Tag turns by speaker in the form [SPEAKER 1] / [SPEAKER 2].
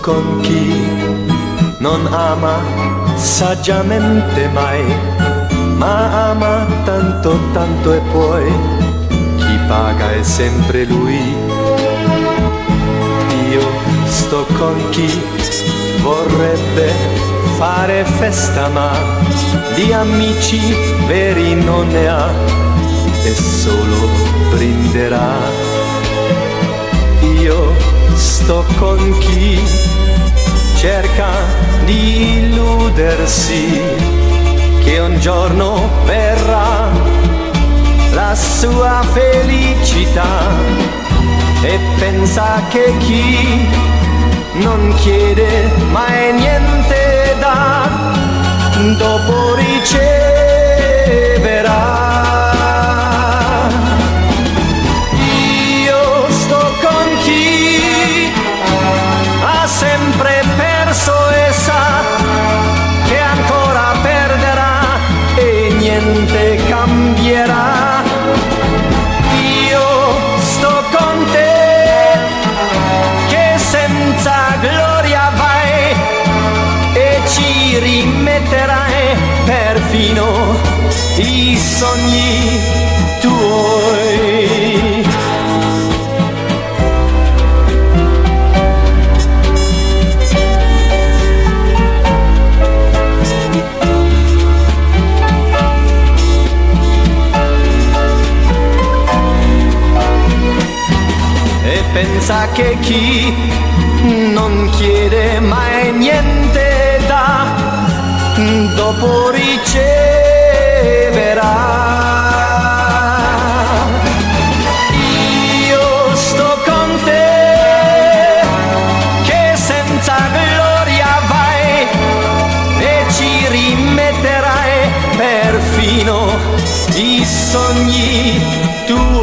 [SPEAKER 1] con chi non ama saggiamente mai, ma ama tanto tanto e poi chi paga è sempre lui. Io sto con chi vorrebbe fare festa ma di amici veri non ne ha e solo brinderà. Io sto con chi cerca di illudersi che un giorno verrà la sua felicità e pensa che chi non chiede mai niente dà, dopo riceverà. Io sto con chi ha sempre perso e sa che ancora perderà e niente cambierà. Io sto con te che senza gloria vai e ci rimetterai perfino i sogni tuoi. E pensa che chi non chiede mai niente dà, dopo riceverà. Io sto con te che senza gloria vai e ci rimetterai perfino i sogni tuoi.